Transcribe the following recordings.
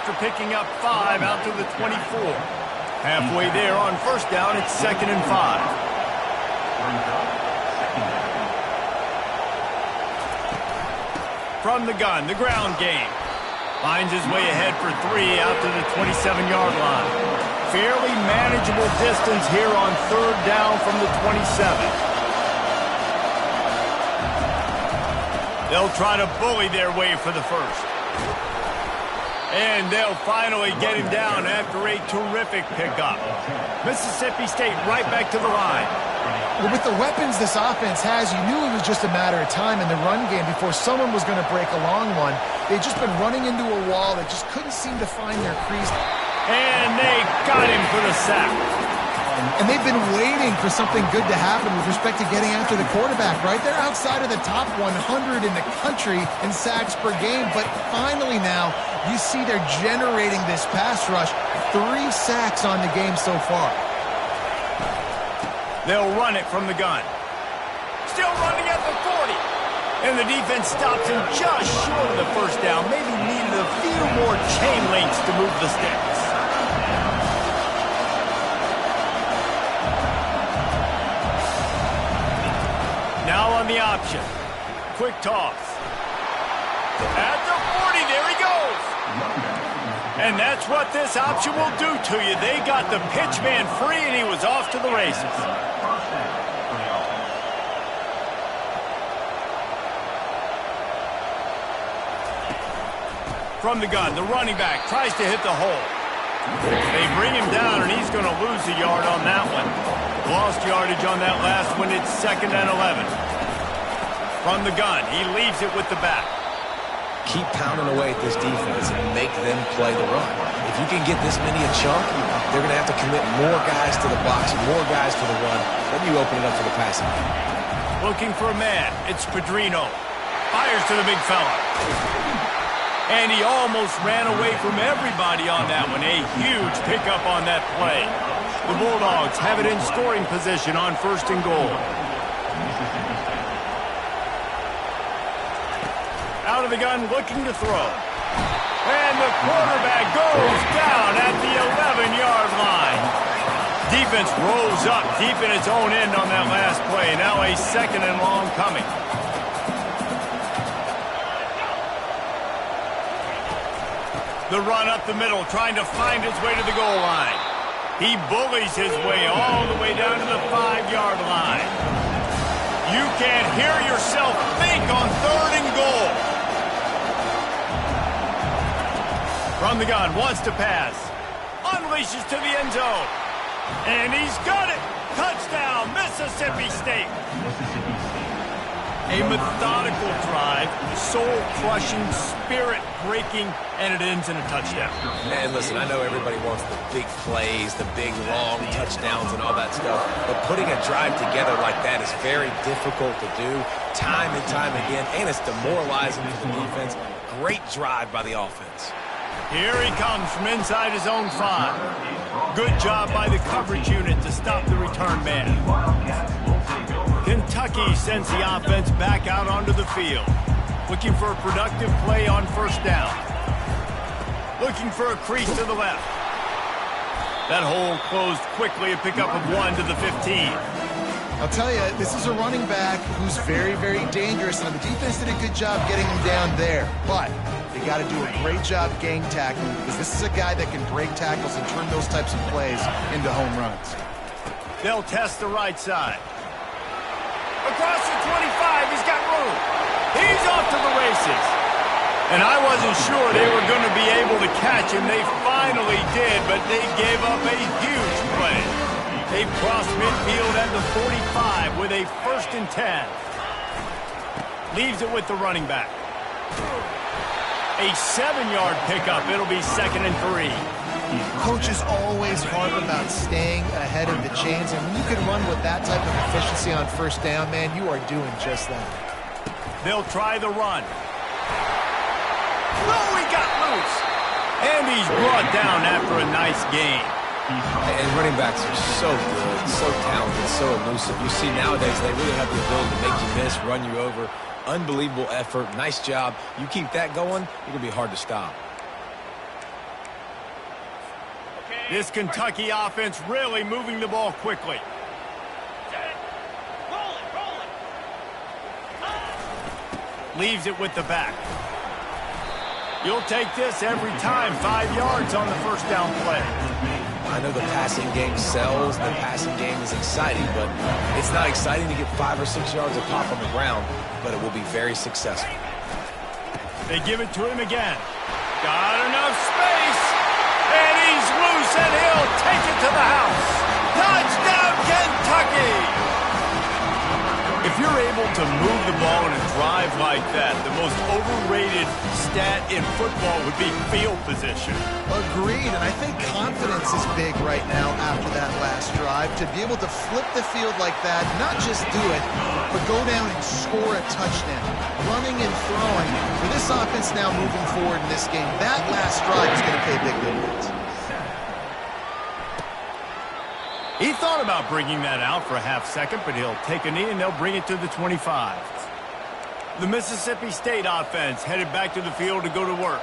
after picking up 5 out to the 24. Halfway there on first down, it's 2nd and 5. From the gun, the ground game. Finds his way ahead for 3 out to the 27-yard line. Fairly manageable distance here on 3rd down from the 27. They'll try to bully their way for the first. And they'll finally get him down after a terrific pickup. Mississippi State right back to the line. Well, with the weapons this offense has, you knew it was just a matter of time in the run game before someone was going to break a long one. They'd just been running into a wall that just couldn't seem to find their crease. And they got him for the sack. And they've been waiting for something good to happen with respect to getting after the quarterback, right? They're outside of the top 100 in the country in sacks per game, but finally now you see they're generating this pass rush. 3 sacks on the game so far. They'll run it from the gun. Still running at the 40. And the defense stops him just short of the first down. Maybe needed a few more chain links to move the sticks. Now on the option. Quick toss. At the 40, there he goes. And that's what this option will do to you. They got the pitch man free, and he was off to the races. From the gun, the running back tries to hit the hole. They bring him down, and he's going to lose a yard on that one. Lost yardage on that last one. It's 2nd and 11. From the gun, he leaves it with the back. Keep pounding away at this defense and make them play the run. If you can get this many a chunk, they're going to have to commit more guys to the box, more guys to the run. Then you open it up for the passing game. Looking for a man. It's Pedrino. Fires to the big fella. And he almost ran away from everybody on that one. A huge pickup on that play. The Bulldogs have it in scoring position on 1st and goal. Out of the gun, looking to throw. And the quarterback goes down at the 11-yard line. Defense rose up deep in its own end on that last play. Now a 2nd and long coming. The run up the middle, trying to find his way to the goal line. He bullies his way all the way down to the 5-yard line. You can't hear yourself think on 3rd and goal. From the gun, wants to pass. Unleashes to the end zone. And he's got it. Touchdown, Mississippi State. A methodical drive, soul-crushing, spirit-breaking, and it ends in a touchdown. Man, listen, I know everybody wants the big plays, the big, long touchdowns and all that stuff, but putting a drive together like that is very difficult to do time and time again, and it's demoralizing to the defense. Great drive by the offense. Here he comes from inside his own 5. Good job by the coverage unit to stop the return man. Kentucky sends the offense back out onto the field. Looking for a productive play on 1st down. Looking for a crease to the left. That hole closed quickly, a pickup of 1 to the 15. I'll tell you, this is a running back who's very, very dangerous, and the defense did a good job getting him down there. But they got to do a great job gang tackling, because this is a guy that can break tackles and turn those types of plays into home runs. They'll test the right side. Across the 25, he's got room. He's off to the races. And I wasn't sure they were going to be able to catch him. They finally did, but they gave up a huge play. They've crossed midfield at the 45 with a 1st and 10. Leaves it with the running back. A 7-yard pickup. It'll be 2nd and 3. Coaches always harp about staying ahead of the chains, and when you can run with that type of efficiency on 1st down, man, you are doing just that. They'll try the run. Oh, he got loose. And he's brought down after a nice gain. And running backs are so good, so talented, so elusive. You see nowadays they really have the ability to make you miss, run you over. Unbelievable effort. Nice job. You keep that going, it'll be hard to stop. This Kentucky offense really moving the ball quickly. Leaves it with the back. You'll take this every time. 5 yards on the first down play. I know the passing game sells, the passing game is exciting, but it's not exciting to get 5 or 6 yards of pop on the ground, but it will be very successful. They give it to him again. Got enough space, and he's loose, and he'll take it to the house. Touchdown, Kentucky! If you're able to move the ball in a drive like that, the most overrated stat in football would be field position. Agreed, and I think confidence is big right now after that last drive. To be able to flip the field like that, not just do it, but go down and score a touchdown. Running and throwing. For this offense now moving forward in this game, that last drive is going to pay big dividends. He thought about bringing that out for a half second, but he'll take a knee and they'll bring it to the 25. The Mississippi State offense headed back to the field to go to work.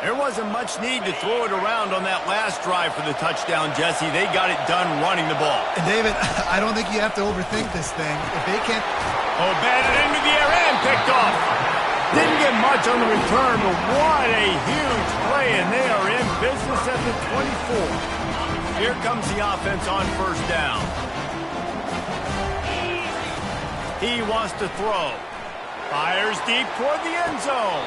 There wasn't much need to throw it around on that last drive for the touchdown, Jesse. They got it done running the ball. And David, I don't think you have to overthink this thing. If they can't... Oh, batted into the air and picked off. Didn't get much on the return, but what a huge play, and they are in business at the 24. Here comes the offense on first down. He wants to throw. Fires deep toward the end zone.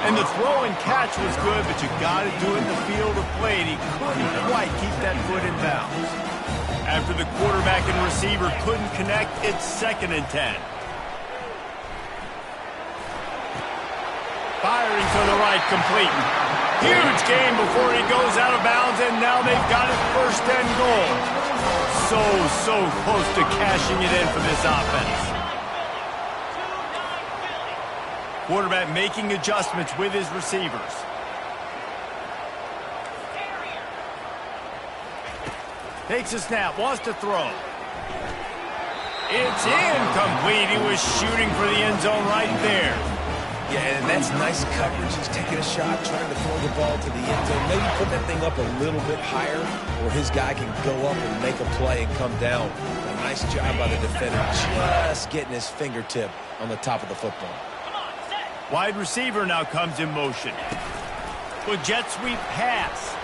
And the throw and catch was good, but you got to do it in the field of play, and he couldn't quite keep that foot in bounds. After the quarterback and receiver couldn't connect, it's 2nd and 10. Firing to the right, complete. Huge gain before he goes out of bounds, and now they've got it 1st and goal. So close to cashing it in for this offense. Quarterback making adjustments with his receivers. Takes a snap, wants to throw. It's incomplete. He was shooting for the end zone right there. Yeah, and that's nice coverage. He's taking a shot, trying to throw the ball to the end zone. Maybe put that thing up a little bit higher where his guy can go up and make a play and come down. A nice job by the defender, just getting his fingertip on the top of the football. Wide receiver now comes in motion. With jet sweep pass.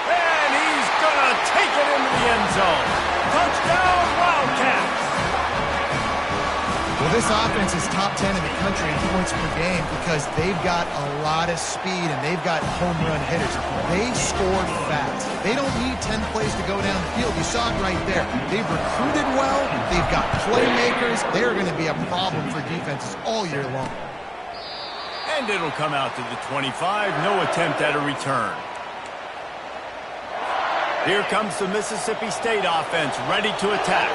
And he's going to take it into the end zone. Touchdown, Wildcats! Well, this offense is top 10 in the country in points per game because they've got a lot of speed and they've got home run hitters. They scored fast. They don't need 10 plays to go down the field. You saw it right there. They've recruited well. They've got playmakers. They're going to be a problem for defenses all year long. And it'll come out to the 25. No attempt at a return. Here comes the Mississippi State offense ready to attack.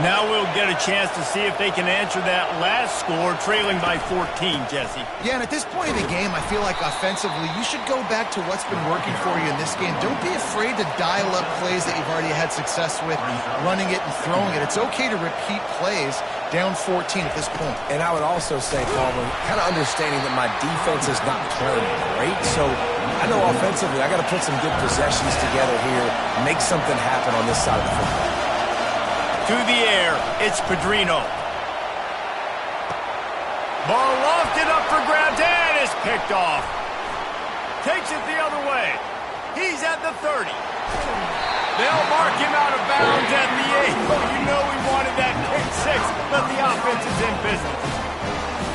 Now we'll get a chance to see if they can answer that last score, trailing by 14, Jesse. Yeah, and at this point in the game, I feel like offensively, you should go back to what's been working for you in this game. Don't be afraid to dial up plays that you've already had success with, running it and throwing it. It's okay to repeat plays down 14 at this point. And I would also say, Palmer, kind of understanding that my defense is not playing great, so I know offensively I got to put some good possessions together here, make something happen on this side of the football. To the air, it's Pedrino. Ball lofted up for grabs, and it's picked off. Takes it the other way. He's at the 30. They'll mark him out of bounds at the 8. Oh, you know he wanted that pick 6, but the offense is in business.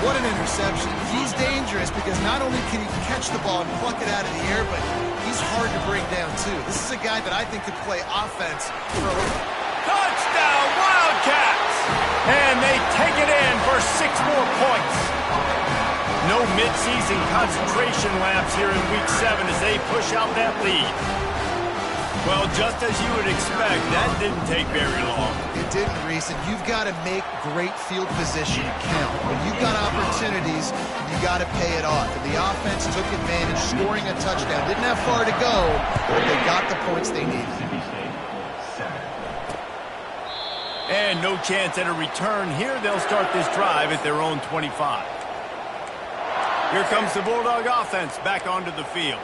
What an interception. He's dangerous because not only can he catch the ball and pluck it out of the air, but he's hard to bring down, too. This is a guy that I think could play offense for a little. Touchdown, Wildcats! And they take it in for 6 more points. No midseason concentration laps here in Week 7 as they push out that lead. Well, just as you would expect, that didn't take very long. It didn't, Reese, and you've got to make great field position count. When you've got opportunities, you got to pay it off. And the offense took advantage, scoring a touchdown. Didn't have far to go, but they got the points they needed. And no chance at a return here. They'll start this drive at their own 25. Here comes the Bulldog offense back onto the field.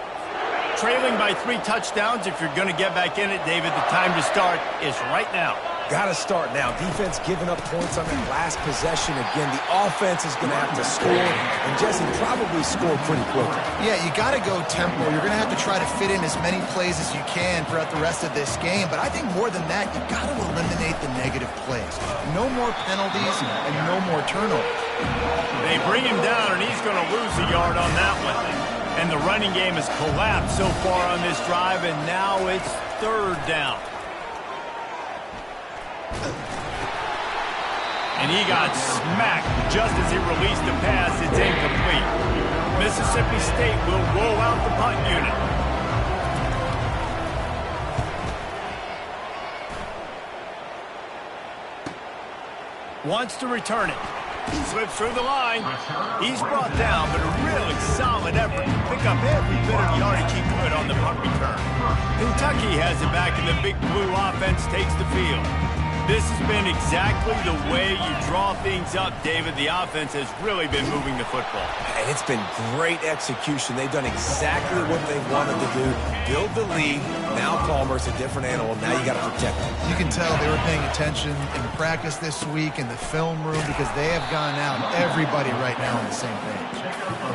Trailing by 3 touchdowns, if you're going to get back in it, David, the time to start is right now. Got to start now. Defense giving up points on that last possession. Again, the offense is going to have to score, and Jesse probably score pretty quickly. Yeah, you got to go tempo. You're going to have to try to fit in as many plays as you can throughout the rest of this game. But I think more than that, you got to eliminate the negative plays. No more penalties and no more turnovers. They bring him down, and he's going to lose a yard on that one. And the running game has collapsed so far on this drive, and now it's 3rd down. And he got smacked just as he released the pass. It's incomplete. Mississippi State will roll out the punt unit. Wants to return it. Slips through the line. He's brought down, but a really solid effort to pick up every bit of yardage he could on the punt return. Kentucky has it back, and the Big Blue offense takes the field. This has been exactly the way you draw things up, David. The offense has really been moving the football. And it's been great execution. They've done exactly what they wanted to do. Build the lead. Now Palmer's a different animal. Now you got to protect him. You can tell they were paying attention in practice this week in the film room because they have gone out. Everybody right now on the same page.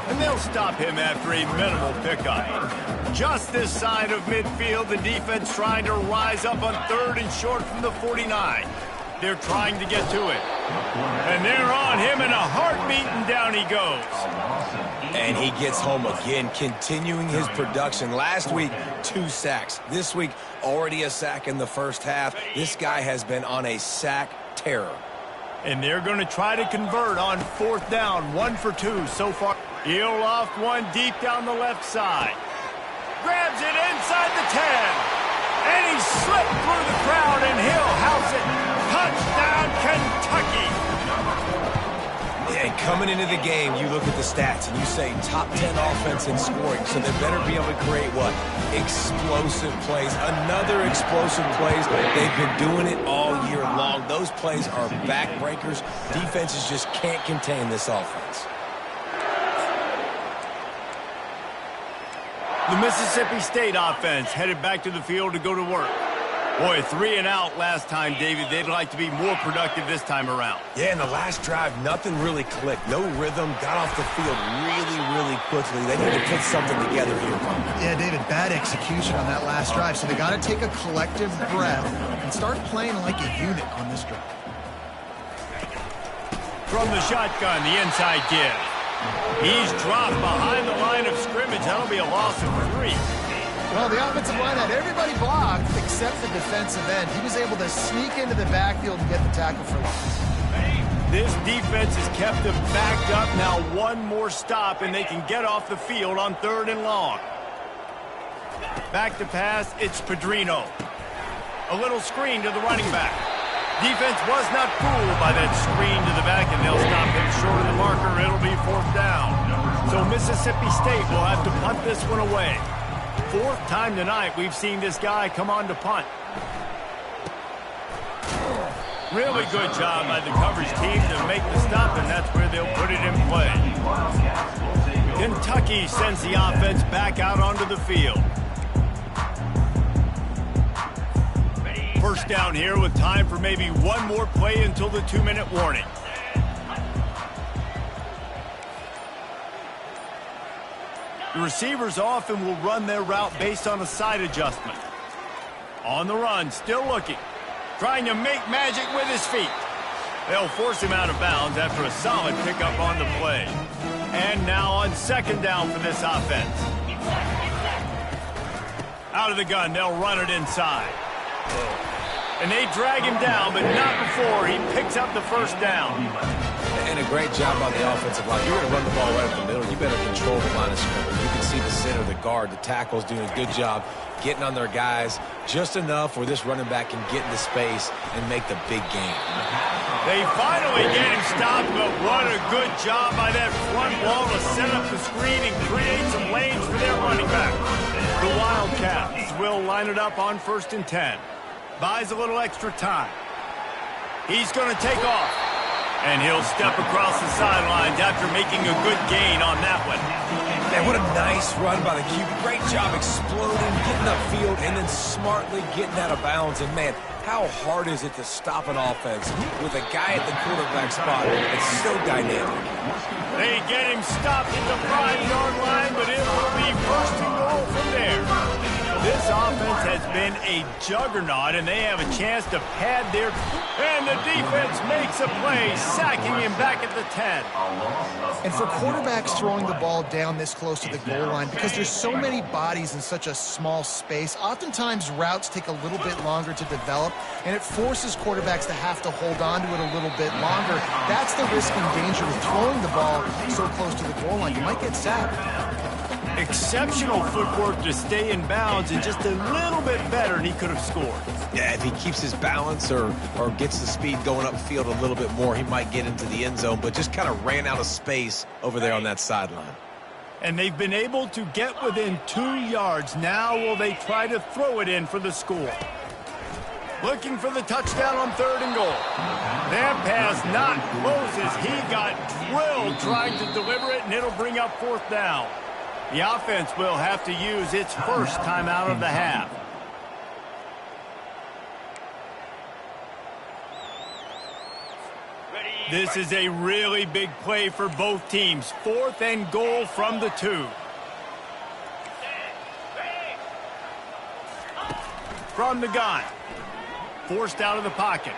And they'll stop him after a minimal pickup. Just this side of midfield, the defense trying to rise up on 3rd and short from the 49. They're trying to get to it. And they're on him in a heartbeat, and down he goes. And he gets home again, continuing his production. Last week, 2 sacks. This week, already a sack in the first half. This guy has been on a sack terror. And they're going to try to convert on 4th down. 1 for 2 so far. He'll loft one deep down the left side. Grabs it inside the 10. And he slipped through the crowd, and he'll house it. Touchdown, Kentucky. And coming into the game, you look at the stats, and you say top 10 offense in scoring, so they better be able to create what? Explosive plays. Another explosive plays. They've been doing it all year long. Those plays are backbreakers. Defenses just can't contain this offense. The Mississippi State offense headed back to the field to go to work. Boy, 3 and out last time, David. They'd like to be more productive this time around. Yeah, in the last drive, nothing really clicked. No rhythm. Got off the field really quickly. They need to put something together here. Yeah, David, bad execution on that last drive. So they got to take a collective breath and start playing like a unit on this drive. From the shotgun, the inside give. He's dropped behind the line of scrimmage. That'll be a loss of 3. Well, the offensive line had everybody blocked except the defensive end. He was able to sneak into the backfield and get the tackle for loss. This defense has kept them backed up. Now 1 more stop, and they can get off the field on 3rd and long. Back to pass, it's Pedrino. A little screen to the running back. Defense was not fooled by that screen to the back, and they'll stop him short of the marker. It'll be 4th down. So Mississippi State will have to punt this one away. 4th time tonight we've seen this guy come on to punt. Really good job by the coverage team to make the stop, and that's where they'll put it in play. Kentucky sends the offense back out onto the field. 1st down here with time for maybe 1 more play until the 2-minute warning. The receivers often will run their route based on a side adjustment. On the run, still looking. Trying to make magic with his feet. They'll force him out of bounds after a solid pickup on the play. And now on 2nd down for this offense. Out of the gun, they'll run it inside. And they drag him down, but not before he picks up the 1st down. And a great job on the offensive line. You're going to run the ball right up the middle. You better control the line of scrimmage. You can see the center, the guard, the tackles doing a good job getting on their guys just enough where this running back can get into space and make the big game. They finally get him stopped, but what a good job by that front wall to set up the screen and create some lanes for their running back. The Wildcats will line it up on 1st and 10. Buys a little extra time. He's going to take off. And he'll step across the sidelines after making a good gain on that one. Man, what a nice run by the QB. Great job exploding, getting upfield, and then smartly getting out of bounds. And, man, how hard is it to stop an offense with a guy at the quarterback spot that's so dynamic? They get him stopped at the 5-yard line, but it will be first and goal from there. This offense has been a juggernaut, and they have a chance to pad their... And the defense makes a play, sacking him back at the 10. And for quarterbacks throwing the ball down this close to the goal line, because there's so many bodies in such a small space, oftentimes routes take a little bit longer to develop, and it forces quarterbacks to have to hold on to it a little bit longer. That's the risk and danger with throwing the ball so close to the goal line. You might get sacked. Exceptional footwork to stay in bounds, and just a little bit better, and he could have scored. Yeah, if he keeps his balance or gets the speed going upfield a little bit more, he might get into the end zone, but just kind of ran out of space over there on that sideline. And they've been able to get within 2 yards. Now will they try to throw it in for the score? Looking for the touchdown on 3rd and goal. That pass not close as he got drilled trying to deliver it, and it'll bring up 4th down. The offense will have to use its first timeout of the half. This is a really big play for both teams. 4th and goal from the 2. From the gun. Forced out of the pocket.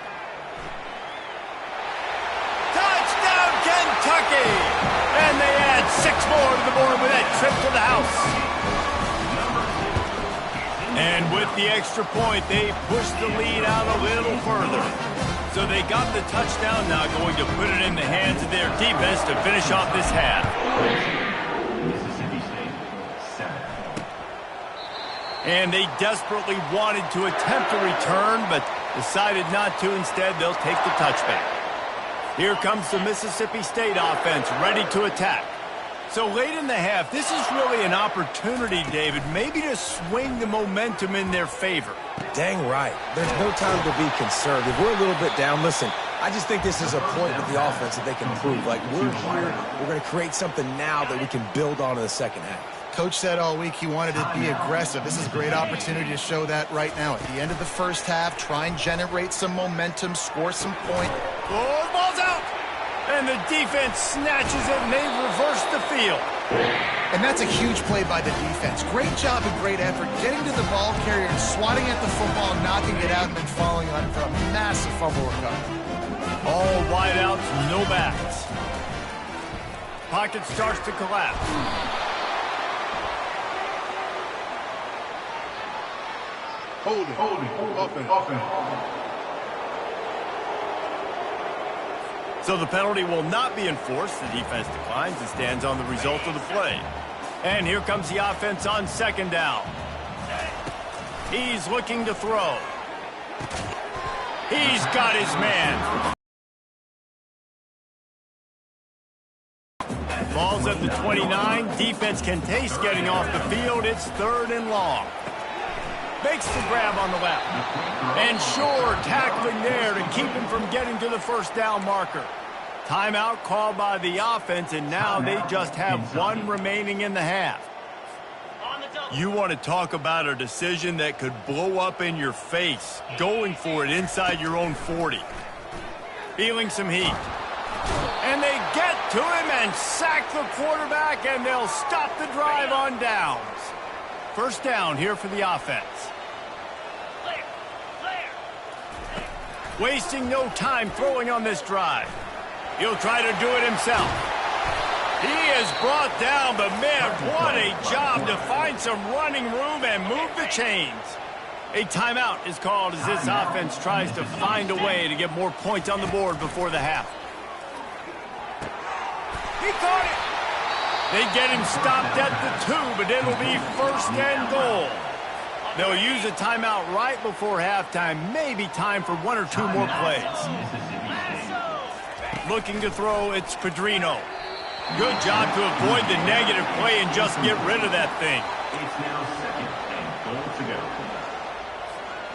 Touchdown, Kentucky! And they add 6 more to the board with that trip to the house. And with the extra point, they push the lead out a little further. So they got the touchdown, now going to put it in the hands of their defense to finish off this half. And they desperately wanted to attempt a return, but decided not to. Instead, they'll take the touchback. Here comes the Mississippi State offense, ready to attack. So late in the half, this is really an opportunity, David, maybe to swing the momentum in their favor. Dang right. There's no time to be concerned. If we're a little bit down, listen, I just think this is a point with the offense that they can prove. Like, we're here, we're going to create something now that we can build on in the second half. Coach said all week he wanted to be aggressive. This is a great opportunity to show that right now. At the end of the first half, try and generate some momentum, score some points. Oh, the ball's out! And the defense snatches it, and they reverse the field. And that's a huge play by the defense. Great job and great effort getting to the ball carrier and swatting at the football, knocking it out, and then falling on it for a massive fumble recovery. All wideouts, no backs. Pocket starts to collapse. Holding, offense. So the penalty will not be enforced. The defense declines and stands on the result of the play. And here comes the offense on 2nd down. He's looking to throw. He's got his man. Ball's at the 29. Defense can taste getting off the field. It's 3rd and long. Makes the grab on the left. And sure, tackling there to keep him from getting to the 1st down marker. Timeout called by the offense, and now they just have 1 remaining in the half. You want to talk about a decision that could blow up in your face, going for it inside your own 40. Feeling some heat. And they get to him and sack the quarterback, and they'll stop the drive on downs. 1st down here for the offense. Wasting no time throwing on this drive. He'll try to do it himself. He is brought down, but man, what a job to find some running room and move the chains. A timeout is called as this offense tries to find a way to get more points on the board before the half. He caught it. They get him stopped at the 2, but it'll be 1st and goal. They'll use a timeout right before halftime. Maybe time for 1 or 2 more plays. Looking to throw, it's Pedrino. Good job to avoid the negative play and just get rid of that thing. It's now 2nd and goal to go.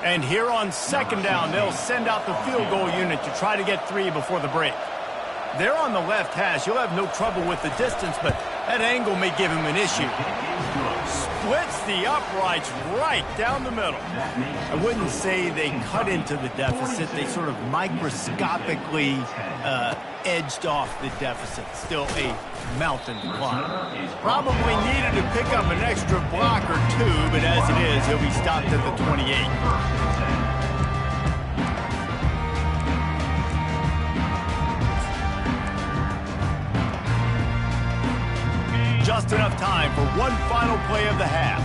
And here on 2nd down, they'll send out the field goal unit to try to get 3 before the break. They're on the left hash. He'll have no trouble with the distance, but that angle may give him an issue. Splits the uprights right down the middle. I wouldn't say they cut into the deficit. They sort of microscopically edged off the deficit. Still a mountain climb. Probably needed to pick up an extra block or two, but as it is, he'll be stopped at the 28. Just enough time for one final play of the half.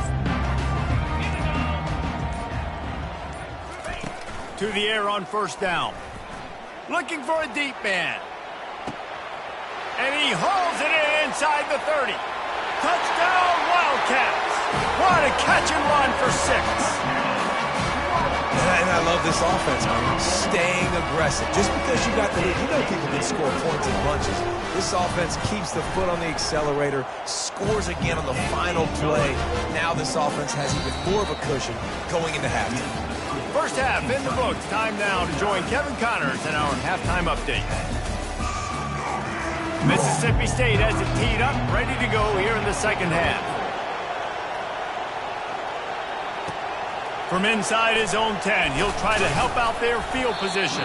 To the air on first down. Looking for a deep man. And he hauls it in inside the 30. Touchdown, Wildcats. What a catch and run for 6. And I love this offense, man. Staying aggressive. Just because you got the lead, you know people can score points in bunches. This offense keeps the foot on the accelerator, scores again on the final play. Now this offense has even more of a cushion going into halftime. First half in the books. Time now to join Kevin Connors in our halftime update. Mississippi State has it teed up, ready to go here in the second half. From inside his own 10, he'll try to help out their field position.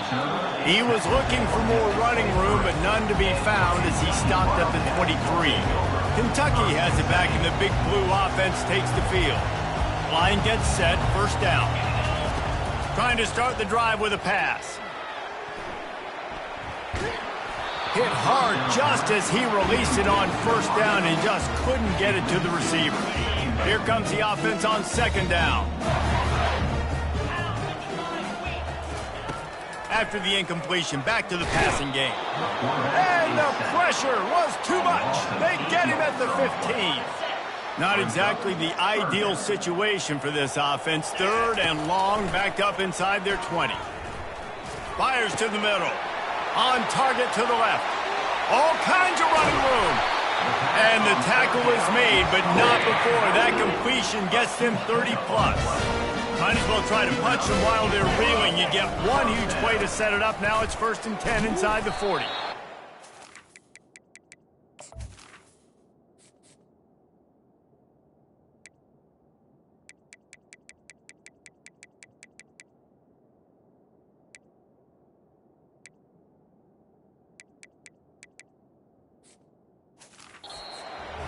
He was looking for more running room, but none to be found as he stopped at the 23. Kentucky has it back, and the Big Blue offense takes the field. Line gets set, first down. Trying to start the drive with a pass. Hit hard just as he released it on first down and just couldn't get it to the receiver. Here comes the offense on second down. After the incompletion, back to the passing game. And the pressure was too much. They get him at the 15. Not exactly the ideal situation for this offense. Third and long, backed up inside their 20. Fires to the middle. On target to the left. All kinds of running room. And the tackle is made, but not before that completion gets them 30-plus. Might as well try to punch them while they're reeling. You get one huge play to set it up. Now it's 1st and 10 inside the 40.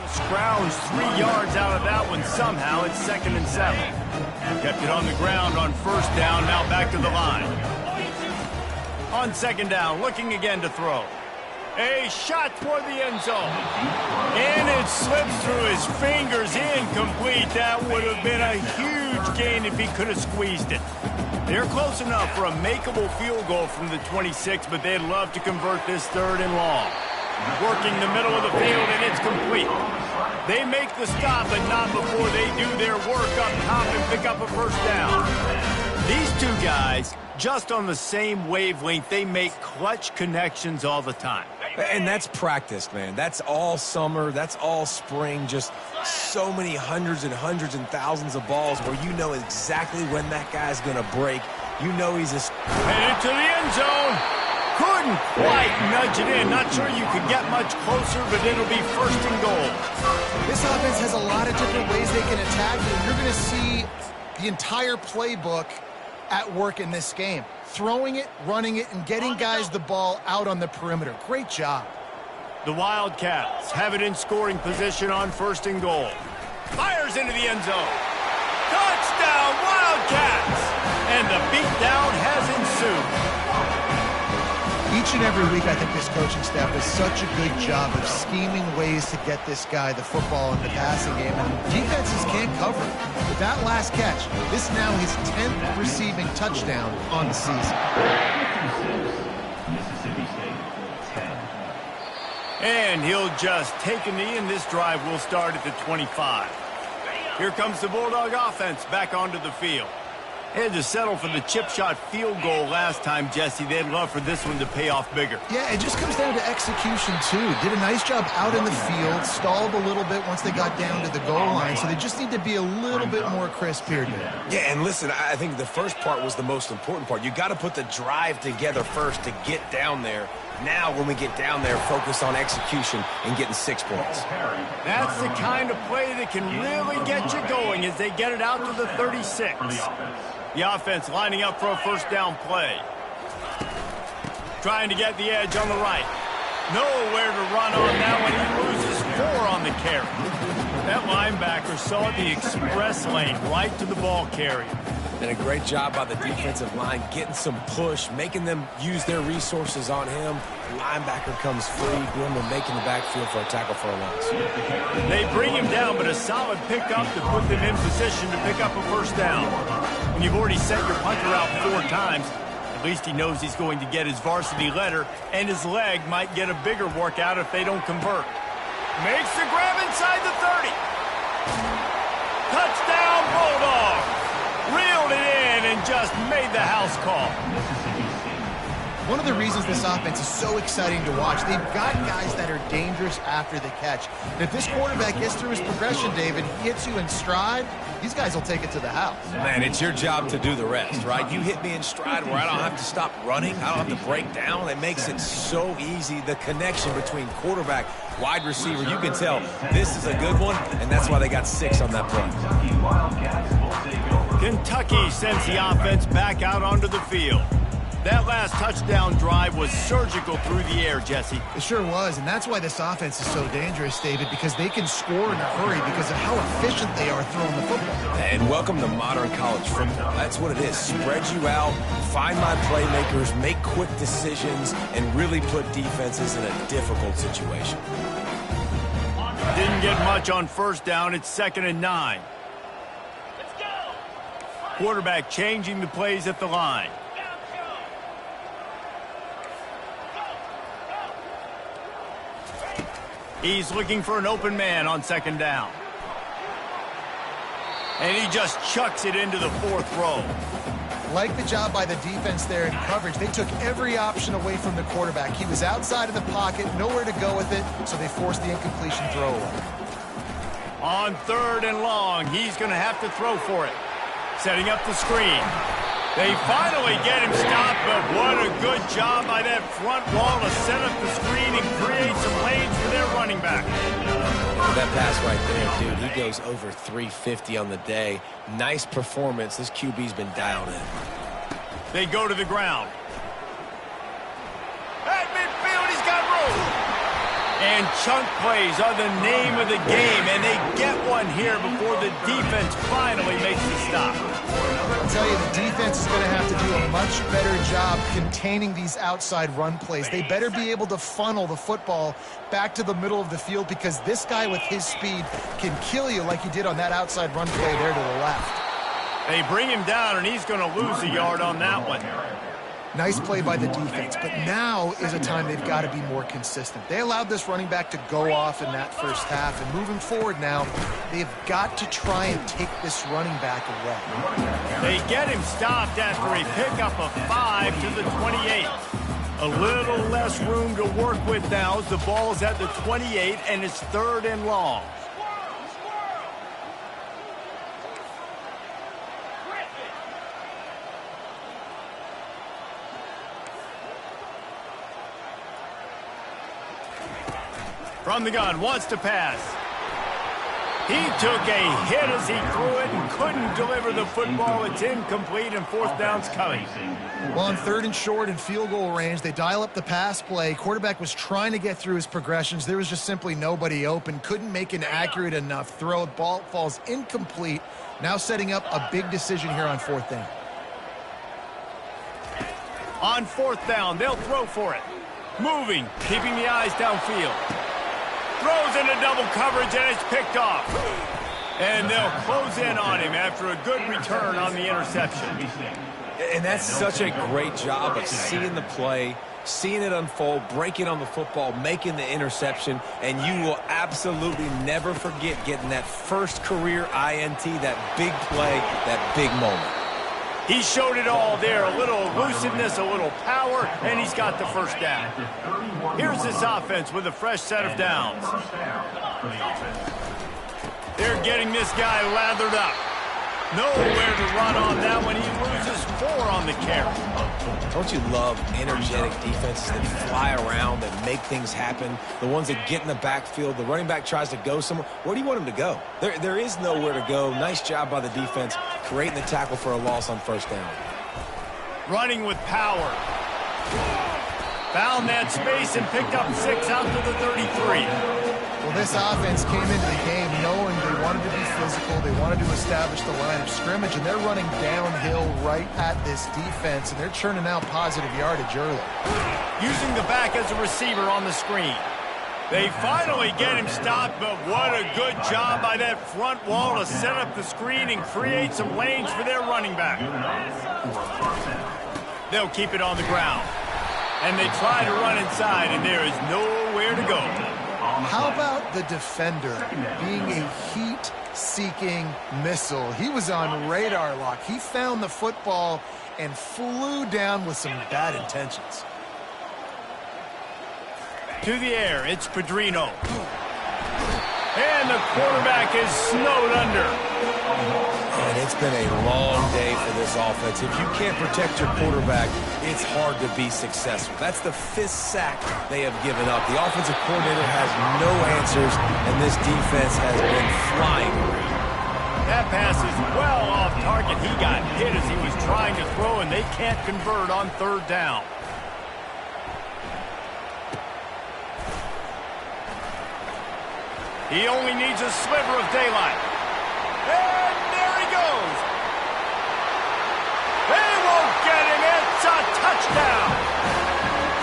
Scrounge 3 yards out of that one somehow. It's 2nd and 7. Kept it on the ground on first down, now back to the line. On second down, looking again to throw. A shot toward the end zone. And it slips through his fingers, incomplete. That would have been a huge gain if he could have squeezed it. They're close enough for a makeable field goal from the 26, but they'd love to convert this 3rd and long. Working the middle of the field, and it's complete. They make the stop, but not before they do their work up top and pick up a first down. These two guys, just on the same wavelength, they make clutch connections all the time. And that's practice, man. That's all summer. That's all spring. Just so many hundreds and thousands of balls where you know exactly when that guy's going to break. You know he's a... Headed to the end zone. Couldn't quite nudge it in. Not sure you could get much closer, but it'll be 1st and goal. This offense has a lot of different ways they can attack you. You're going to see the entire playbook at work in this game. Throwing it, running it, and getting guys the ball out on the perimeter. Great job. The Wildcats have it in scoring position on 1st and goal. Fires into the end zone. Touchdown, Wildcats! And the beatdown has ensued. Each and every week, I think this coaching staff does such a good job of scheming ways to get this guy the football in the passing game, and defenses can't cover it. With that last catch, this is now his 10th receiving touchdown on the season. Mississippi State, 10. And he'll just take a knee, and this drive will start at the 25. Here comes the Bulldog offense back onto the field. They had to settle for the chip shot field goal last time, Jesse. They'd love for this one to pay off bigger. Yeah, it just comes down to execution, too. Did a nice job out in the field, stalled a little bit once they got down to the goal line, so they just need to be a little bit more crisp here today. Yeah, and listen, I think the first part was the most important part. You got to put the drive together first to get down there. Now, when we get down there, focus on execution and getting 6 points. That's the kind of play that can really get you going as they get it out to the 36. The offense lining up for a first down play. Trying to get the edge on the right. Nowhere to run on that one. He loses 4 on the carry. That linebacker saw the express lane right to the ball carrier. And a great job by the defensive line, getting some push, making them use their resources on him. Linebacker comes free, doing the making the backfield for a tackle for a loss. They bring him down, but a solid pickup to put them in position to pick up a first down. When you've already set your punter out 4 times, at least he knows he's going to get his varsity letter, and his leg might get a bigger workout if they don't convert. Makes the grab inside the 30. Touchdown, Bulldogs. Reeled it in and just made the house call. One of the reasons this offense is so exciting to watch, they've got guys that are dangerous after the catch. And if this quarterback gets through his progression, David, he hits you in stride, these guys will take it to the house. Man, it's your job to do the rest, right? You hit me in stride where I don't have to stop running. I don't have to break down. It makes it so easy. The connection between quarterback, wide receiver, you can tell this is a good one, and that's why they got 6 on that play. Kentucky sends the offense back out onto the field. That last touchdown drive was surgical through the air, Jesse. It sure was, and that's why this offense is so dangerous, David, because they can score in a hurry because of how efficient they are throwing the football. And welcome to modern college football. That's what it is. Spread you out, find my playmakers, make quick decisions, and really put defenses in a difficult situation. Didn't get much on first down. It's 2nd and 9. Quarterback changing the plays at the line. He's looking for an open man on 2nd down. And he just chucks it into the 4th row. Like the job by the defense there in coverage. They took every option away from the quarterback. He was outside of the pocket, nowhere to go with it, so they forced the incompletion throw away. On 3rd and long, he's going to have to throw for it. Setting up the screen. They finally get him stopped, but what a good job by that front wall to set up the screen and create some lanes for their running back. That pass right there, dude, he goes over 350 on the day. Nice performance. This QB's been dialed in. They go to the ground. At midfield, he's got room. And chunk plays are the name of the game, and they get one here before the defense finally makes the stop. I'll tell you, the defense is going to have to do a much better job containing these outside run plays. They better be able to funnel the football back to the middle of the field because this guy with his speed can kill you like he did on that outside run play there to the left. They bring him down, and he's going to lose a yard on that one. Nice play by the defense, but now is a time they've got to be more consistent. They allowed this running back to go off in that first half, and moving forward now, they've got to try and take this running back away. They get him stopped after a pickup of 5 to the 28. A little less room to work with now as the ball's at the 28, and it's 3rd and long. From the gun, wants to pass. He took a hit as he threw it and couldn't deliver the football. It's incomplete, and 4th down's coming. Well, on 3rd and short and field goal range, they dial up the pass play. Quarterback was trying to get through his progressions. There was just simply nobody open. Couldn't make an accurate enough throw. Ball falls incomplete. Now setting up a big decision here on 4th down. On 4th down, they'll throw for it. Moving, keeping the eyes downfield. Throws into double coverage, and it's picked off. And they'll close in on him after a good return on the interception. And that's such a great job of seeing the play, seeing it unfold, breaking on the football, making the interception, and you will absolutely never forget getting that first career INT, that big play, that big moment. He showed it all there, a little elusiveness, a little power, and he's got the first down. Here's this offense with a fresh set of downs. They're getting this guy lathered up. Nowhere to run on that one. He loses 4 on the carry. Don't you love energetic defenses that fly around and make things happen? The ones that get in the backfield, the running back tries to go somewhere. Where do you want him to go? There is nowhere to go. Nice job by the defense creating the tackle for a loss on first down. Running with power. Found that space and picked up 6 out to the 33. Well, this offense came into the game knowing they wanted to be physical, they wanted to establish the line of scrimmage, and they're running downhill right at this defense, and they're churning out positive yardage early. Using the back as a receiver on the screen. They finally get him stopped, but what a good job by that front wall to set up the screen and create some lanes for their running back. They'll keep it on the ground. And they try to run inside, and there is nowhere to go. How about the defender being a heat-seeking missile? He was on radar lock. He found the football and flew down with some bad intentions. To the air, it's Pedrino. And the quarterback is snowed under. And it's been a long day for this offense. If you can't protect your quarterback, it's hard to be successful. That's the 5th sack they have given up. The offensive coordinator has no answers, and this defense has been flying around. That pass is well off target. He got hit as he was trying to throw, and they can't convert on 3rd down. He only needs a sliver of daylight. And there he goes. They won't get him. It's a touchdown.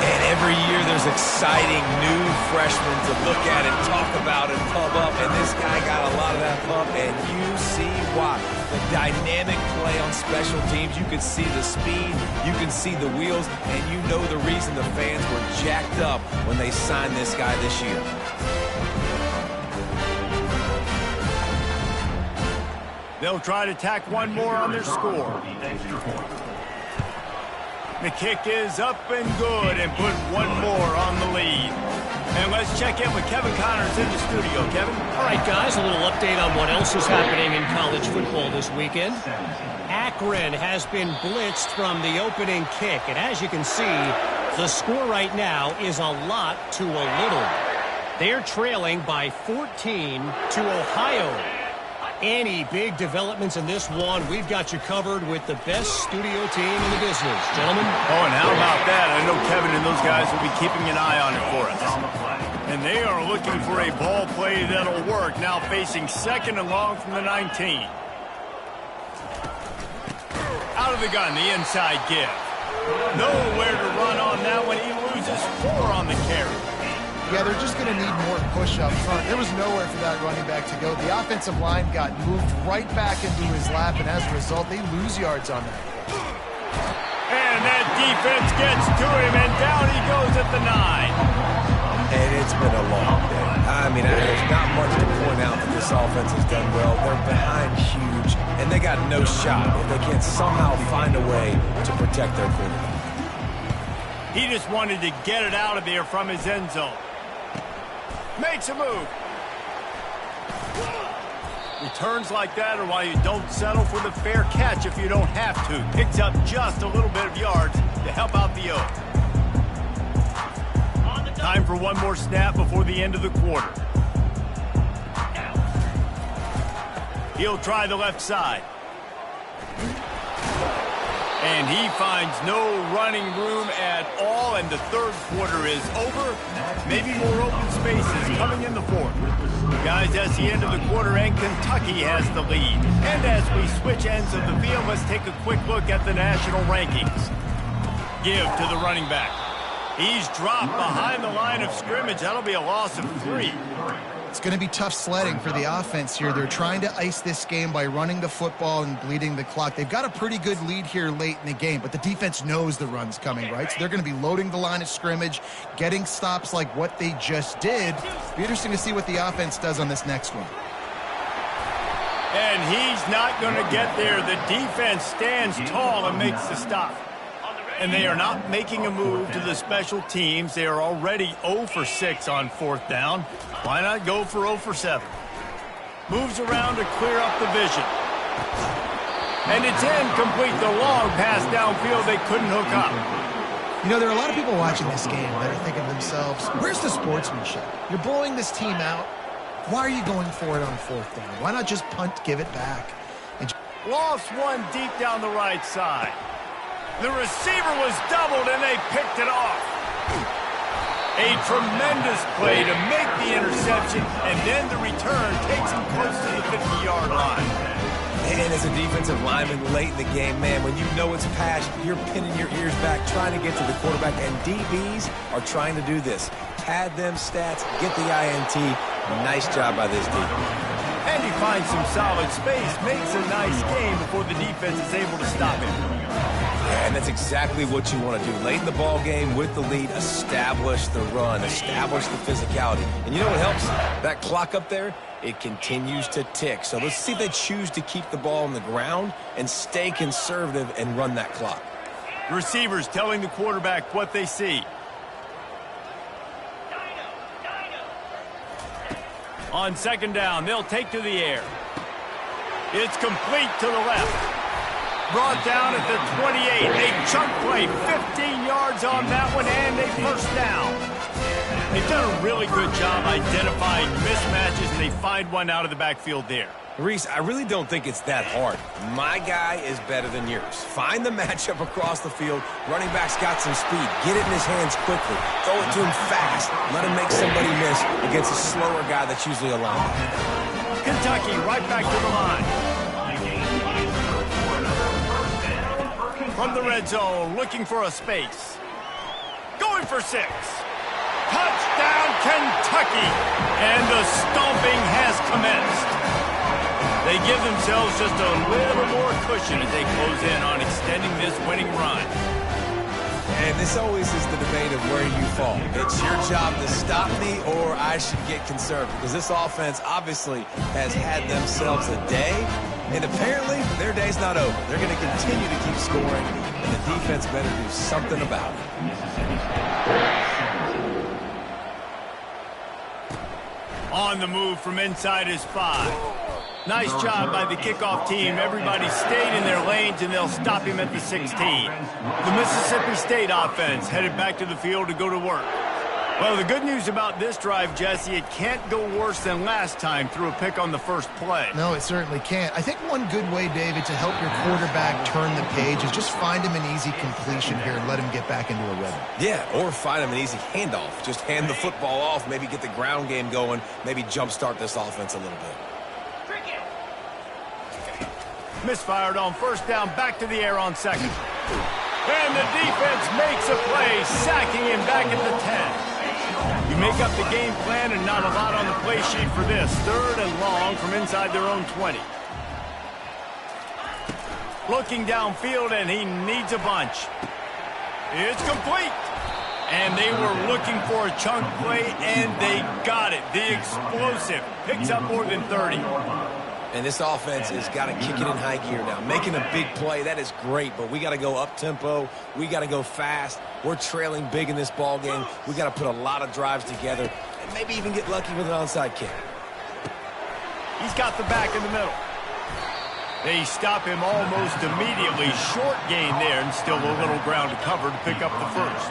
And every year there's exciting new freshmen to look at and talk about and pump up. And this guy got a lot of that pump, and you see why. The dynamic play on special teams. You can see the speed. You can see the wheels. And you know the reason the fans were jacked up when they signed this guy this year. They'll try to tack one more on their score. The kick is up and good and put one more on the lead. And let's check in with Kevin Connors in the studio. Kevin? All right, guys, a little update on what else is happening in college football this weekend. Akron has been blitzed from the opening kick. And as you can see, the score right now is a lot to a little. They're trailing by 14 to Ohio. Any big developments in this one, we've got you covered with the best studio team in the business. Gentlemen? Oh, and how about that? I know Kevin and those guys will be keeping an eye on it for us. And they are looking for a ball play that'll work, now facing 2nd and long from the 19. Out of the gun, the inside give. Nowhere to run on that one. He loses 4 on the carry. Yeah, they're just going to need more push up front. There was nowhere for that running back to go. The offensive line got moved right back into his lap, and as a result, they lose yards on that. And that defense gets to him, and down he goes at the 9. And it's been a long day. I mean, there's not much to point out that this offense has done well. They're behind huge, and they got no shot if they can't somehow find a way to protect their quarterback. He just wanted to get it out of there from his end zone. Makes a move. Returns like that are why you don't settle for the fair catch if you don't have to. Picks up just a little bit of yards to help out the O. Time for one more snap before the end of the quarter. He'll try the left side. And he finds no running room at all, and the 3rd quarter is over. Maybe more open spaces coming in the 4th. Guys, that's the end of the quarter, and Kentucky has the lead. And as we switch ends of the field, let's take a quick look at the national rankings. Give to the running back. He's dropped behind the line of scrimmage. That'll be a loss of 3. It's going to be tough sledding for the offense here. They're trying to ice this game by running the football and bleeding the clock. They've got a pretty good lead here late in the game, but the defense knows the run's coming, right? So they're going to be loading the line of scrimmage, getting stops like what they just did. Be interesting to see what the offense does on this next one. And he's not going to get there. The defense stands tall and makes the stop. And they are not making a move to the special teams. They are already 0 for 6 on 4th down. Why not go for 0 for 7? Moves around to clear up the vision. And it's incomplete. The long pass downfield they couldn't hook up. You know, there are a lot of people watching this game that are thinking to themselves, where's the sportsmanship? You're blowing this team out. Why are you going for it on 4th down? Why not just punt, give it back? And lost one deep down the right side. The receiver was doubled, and they picked it off. A tremendous play to make the interception, and then the return takes him close to the 50-yard line. And as a defensive lineman late in the game, man, when you know it's passed, you're pinning your ears back, trying to get to the quarterback, and DBs are trying to do this. Pad them stats, get the INT. Nice job by this D. And he finds some solid space, makes a nice game before the defense is able to stop him. Yeah, and that's exactly what you want to do. Late in the ball game with the lead, establish the run, establish the physicality. And you know what helps? That clock up there, it continues to tick. So let's see if they choose to keep the ball on the ground and stay conservative and run that clock. Receivers telling the quarterback what they see. On 2nd down, they'll take to the air. It's complete to the left. Brought down at the 28. A chunk play, 15 yards on that one, and a 1st down. They've done a really good job identifying mismatches, and they find one out of the backfield there. Reese, I really don't think it's that hard. My guy is better than yours. Find the matchup across the field. Running back's got some speed. Get it in his hands quickly. Throw it to him fast. Let him make somebody miss against a slower guy that's usually a linebacker. Kentucky right back to the line. From the red zone, looking for a space. Going for 6. Touchdown, Kentucky! And the stomping has commenced. They give themselves just a little more cushion as they close in on extending this winning run. And this always is the debate of where you fall. It's your job to stop me, or I should get conservative. Because this offense obviously has had themselves a day, and apparently their day's not over. They're going to continue to keep scoring, and the defense better do something about it. On the move from inside his 5. Nice job by the kickoff team. Everybody stayed in their lanes, and they'll stop him at the 16. The Mississippi State offense headed back to the field to go to work. Well, the good news about this drive, Jesse, it can't go worse than last time through a pick on the first play. no, it certainly can't. I think one good way, David, to help your quarterback turn the page is just find him an easy completion here and let him get back into a rhythm. Yeah, or find him an easy handoff. Just hand the football off, maybe get the ground game going, maybe jumpstart this offense a little bit. Misfired on 1st down, back to the air on 2nd. And the defense makes a play, sacking him back at the 10. You make up the game plan and not a lot on the play sheet for this. 3rd and long from inside their own 20. Looking downfield, and he needs a bunch. It's complete. And they were looking for a chunk play, and they got it. The explosive picks up more than 30. And this offense has got to kick it in high gear now. Making a big play, that is great, but we got to go up-tempo. We got to go fast. We're trailing big in this ball game. We got to put a lot of drives together and maybe even get lucky with an onside kick. He's got the back in the middle. They stop him almost immediately. Short gain there, and still a little ground to cover to pick up the 1st.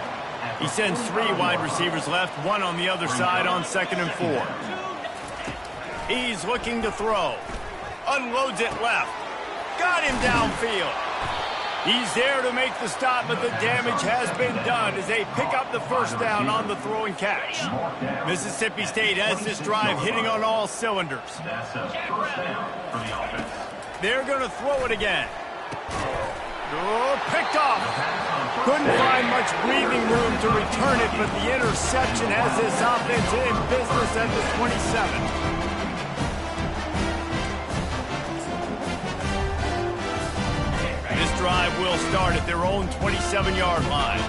He sends 3 wide receivers left, 1 on the other side on 2nd and 4. He's looking to throw. Unloads it left. Got him downfield. He's there to make the stop, but the damage has been done as they pick up the 1st down on the throw and catch. Mississippi State has this drive hitting on all cylinders. They're going to throw it again. Oh, picked off. Couldn't find much breathing room to return it, but the interception has this offense in business at the 27. This drive will start at their own 27-yard line.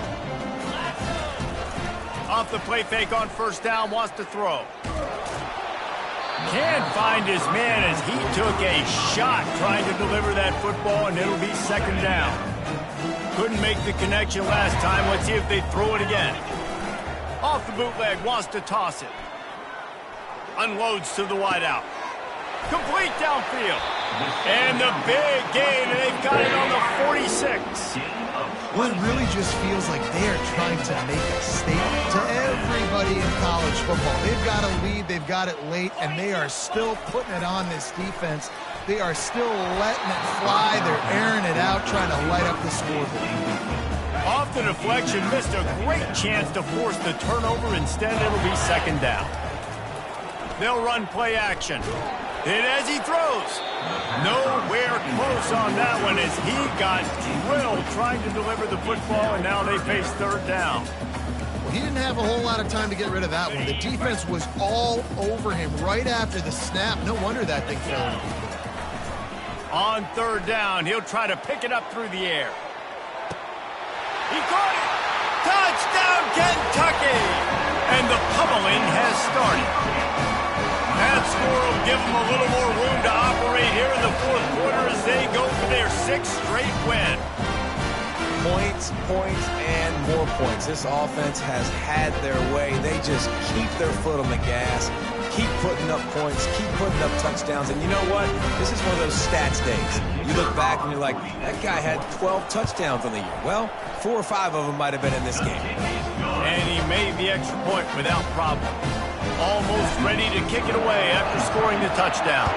Off the play fake on 1st down, wants to throw. Can't find his man as he took a shot trying to deliver that football, and it'll be second down. Couldn't make the connection last time. Let's see if they throw it again. Off the bootleg, wants to toss it. Unloads to the wideout. Complete downfield. And the big gain, and they've got it on the 46. Well, it really just feels like they are trying to make a statement to everybody in college football. They've got a lead, they've got it late, and they are still putting it on this defense. They are still letting it fly. They're airing it out, trying to light up the scoreboard. Off the deflection, missed a great chance to force the turnover. Instead, it'll be second down. They'll run play action. Hit as he throws. Nowhere close on that one as he got drilled trying to deliver the football, and now they face third down. Well, he didn't have a whole lot of time to get rid of that one. The defense was all over him right after the snap. No wonder that thing fell. On third down, he'll try to pick it up through the air. He caught it! Touchdown, Kentucky! And the pummeling has started. That score will give them a little more room to operate here in the fourth quarter as they go for their sixth straight win. Points, points, and more points. This offense has had their way. They just keep their foot on the gas, keep putting up points, keep putting up touchdowns. And you know what? This is one of those stats days. You look back and you're like, that guy had 12 touchdowns on the year. Well, 4 or 5 of them might have been in this game. And he made the extra point without problem. Almost ready to kick it away after scoring the touchdown.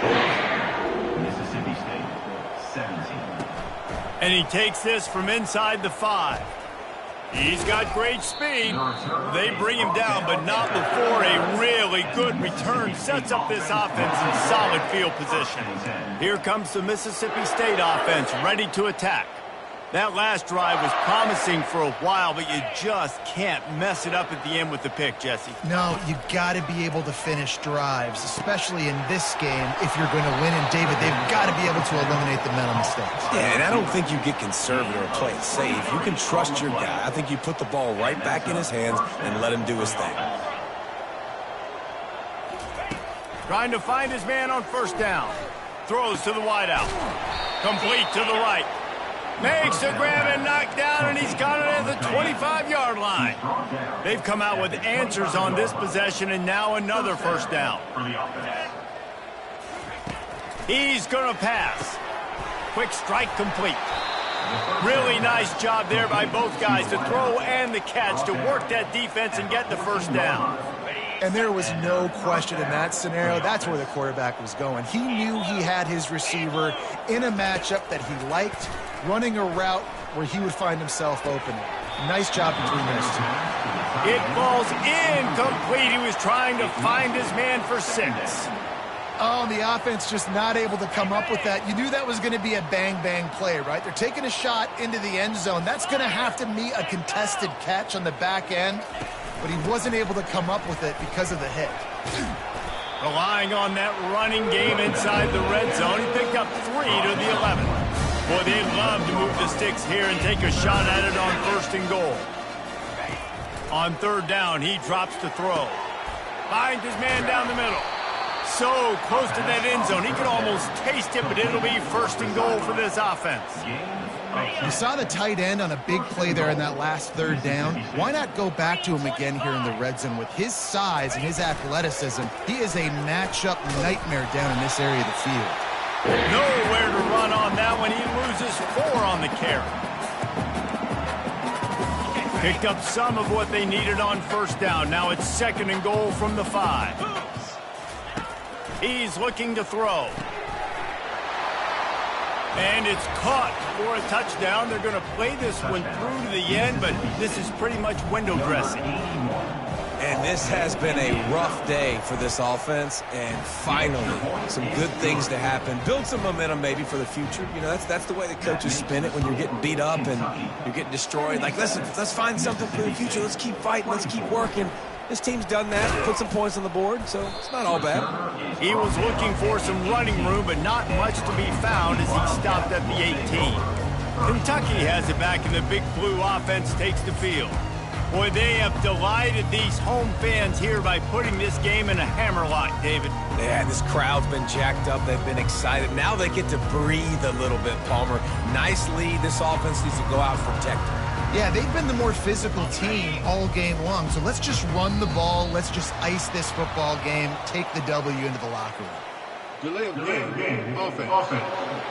Mississippi State, 17. And he takes this from inside the 5. He's got great speed. They bring him down, but not before a really good return sets up this offense in solid field position. Here comes the Mississippi State offense ready to attack. That last drive was promising for a while, but you just can't mess it up at the end with the pick, Jesse. No, you got to be able to finish drives, especially in this game if you're going to win. And, David, they've got to be able to eliminate the mental mistakes. Yeah, and I don't think you get conservative or play it safe. You can trust your guy. I think you put the ball right back in his hands and let him do his thing. Trying to find his man on first down. Throws to the wideout. Complete to the right. Makes a grab and knock down, and he's got it at the 25-yard line. They've come out with answers on this possession, and now another first down. He's going to pass. Quick strike complete. Really nice job there by both guys to throw and the catch to work that defense and get the first down. And there was no question in that scenario. That's where the quarterback was going. He knew he had his receiver in a matchup that he liked, running a route where he would find himself open. Nice job between those two. It falls incomplete. He was trying to find his man for 6. Oh, and the offense just not able to come up with that. You knew that was going to be a bang-bang play, right? They're taking a shot into the end zone. That's going to have to meet a contested catch on the back end, but he wasn't able to come up with it because of the hit. Relying on that running game inside the red zone, he picked up 3 to the 11. Boy, they'd love to move the sticks here and take a shot at it on first and goal. On third down, he drops to throw. Finds his man down the middle. So close to that end zone, he could almost taste it, but it'll be first and goal for this offense. You saw the tight end on a big play there in that last third down. Why not go back to him again here in the red zone? With his size and his athleticism, he is a matchup nightmare down in this area of the field. Nowhere to run on that one. He loses 4 on the carry. Picked up some of what they needed on first down. Now it's second and goal from the 5. He's looking to throw. And it's caught for a touchdown. They're going to play this one through to the end, but this is pretty much window dressing. And this has been a rough day for this offense, and finally, some good things to happen. Build some momentum maybe for the future. You know, that's the way the coaches spin it when you're getting beat up and you're getting destroyed. Like, listen, let's find something for the future. Let's keep fighting. Let's keep working. This team's done that, put some points on the board, so it's not all bad. He was looking for some running room, but not much to be found as he stopped at the 18. Kentucky has it back, and the Big Blue offense takes the field. Boy, they have delighted these home fans here by putting this game in a hammerlock, David. Yeah, this crowd's been jacked up. They've been excited. Now they get to breathe a little bit, Palmer. Nice lead. This offense needs to go out and protect them. Yeah, they've been the more physical team all game long. So let's just run the ball. Let's just ice this football game. Take the W into the locker room. Delay of game. Offense.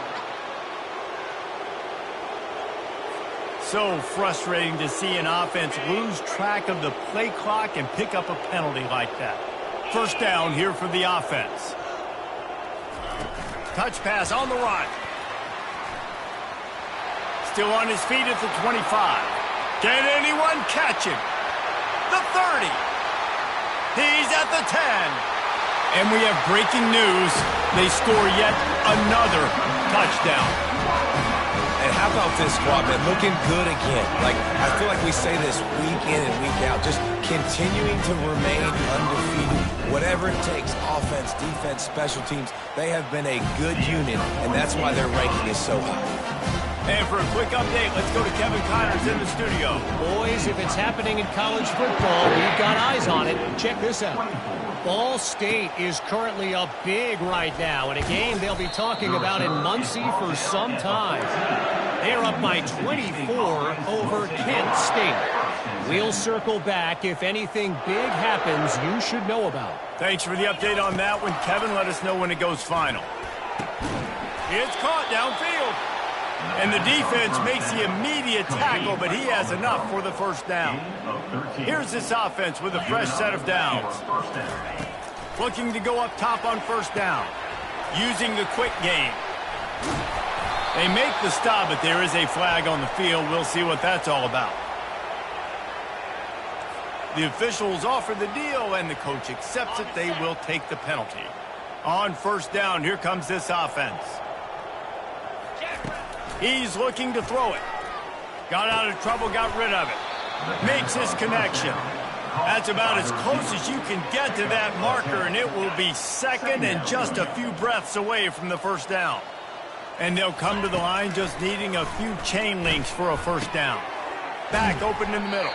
So frustrating to see an offense lose track of the play clock and pick up a penalty like that. First down here for the offense. Touch pass on the run. Still on his feet at the 25. Can anyone catch him? The 30. He's at the 10. And we have breaking news. They score yet another touchdown. And how about this squad, man? Looking good again. Like, I feel like we say this week in and week out. Just continuing to remain undefeated. Whatever it takes, offense, defense, special teams, they have been a good unit, and that's why their ranking is so high. And for a quick update, let's go to Kevin Connors in the studio. Boys, if it's happening in college football, we've got eyes on it. Check this out. Ball State is currently up big right now in a game they'll be talking about in Muncie for some time. They're up by 24 over Kent State. We'll circle back if anything big happens you should know about. Thanks for the update on that one, Kevin. Let us know when it goes final. It's caught downfield. And the defense makes the immediate tackle, but he has enough for the first down. Here's this offense with a fresh set of downs. Looking to go up top on first down. Using the quick game. They make the stop, but there is a flag on the field. We'll see what that's all about. The officials offer the deal, and the coach accepts it. They will take the penalty. On first down, here comes this offense. He's looking to throw it. Got out of trouble, got rid of it. Makes his connection. That's about as close as you can get to that marker, and it will be second and just a few breaths away from the first down. And they'll come to the line just needing a few chain links for a first down. Back open in the middle.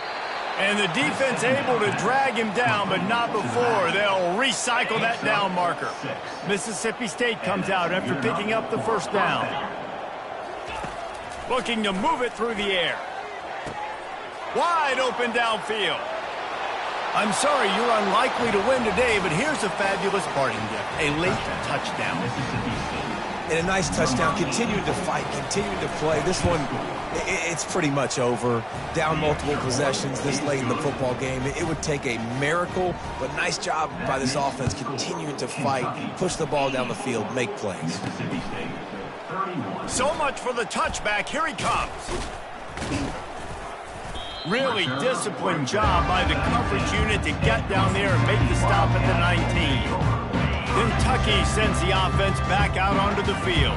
And the defense able to drag him down, but not before. They'll recycle that down marker. Mississippi State comes out after picking up the first down. Looking to move it through the air. Wide open downfield. I'm sorry, you're unlikely to win today, but here's a fabulous parting gift. A late touchdown. And a nice touchdown. Continuing to fight, continuing to play. This one, it's pretty much over. Down multiple possessions this late in the football game. It would take a miracle, but nice job by this offense continuing to fight, push the ball down the field, make plays. So much for the touchback. Here he comes. Really disciplined job by the coverage unit to get down there and make the stop at the 19. Kentucky sends the offense back out onto the field.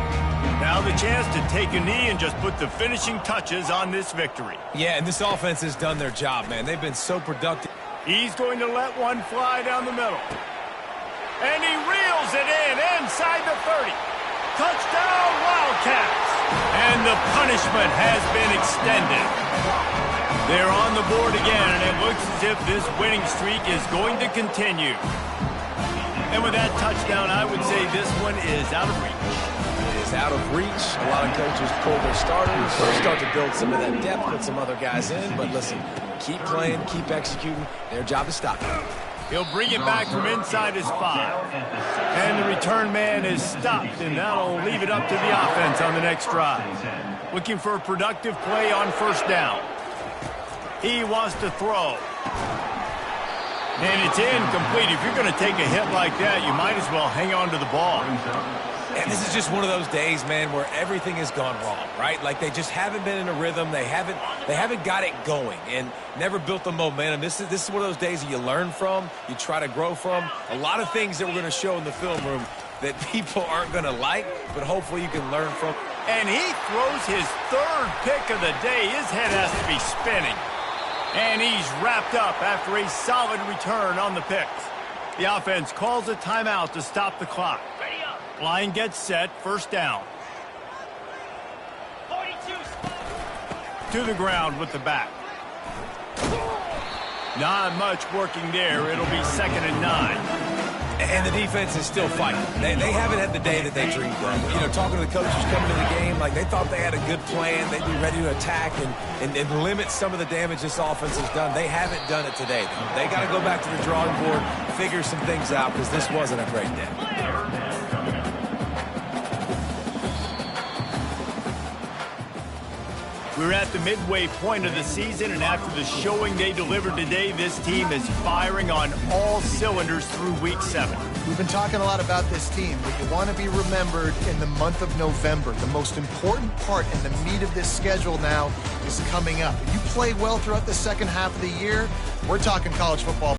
Now the chance to take a knee and just put the finishing touches on this victory. Yeah, and this offense has done their job, man. They've been so productive. He's going to let one fly down the middle. And he reels it in inside the 30. Touchdown, Wildcats! And the punishment has been extended. They're on the board again, and it looks as if this winning streak is going to continue. And with that touchdown, I would say this one is out of reach. It is out of reach. A lot of coaches pull their starters, start to build some of that depth, put some other guys in. But listen, keep playing, keep executing. Their job is stopping. He'll bring it back from inside his 5. And the return man is stopped, and that'll leave it up to the offense on the next drive. Looking for a productive play on first down. He wants to throw. And it's incomplete. If you're going to take a hit like that, you might as well hang on to the ball. And this is just one of those days, man, where everything has gone wrong, right? Like they just haven't been in a rhythm. They haven't got it going and never built the momentum. This is one of those days that you learn from, you try to grow from. A lot of things that we're going to show in the film room that people aren't going to like, but hopefully you can learn from. And he throws his 3rd pick of the day. His head has to be spinning. And he's wrapped up after a solid return on the picks. The offense calls a timeout to stop the clock. Line gets set, first down. 42. To the ground with the back. Not much working there. It'll be 2nd and 9. And the defense is still fighting. They haven't had the day that they dreamed of. You know, talking to the coaches coming to the game, like they thought they had a good plan. They'd be ready to attack and limit some of the damage this offense has done. They haven't done it today, though. They got to go back to the drawing board, figure some things out, because this wasn't a great day. We're at the midway point of the season, and after the showing they delivered today, this team is firing on all cylinders through Week 7. We've been talking a lot about this team, but you want to be remembered in the month of November. The most important part and the meat of this schedule now is coming up. If you play well throughout the second half of the year, we're talking college football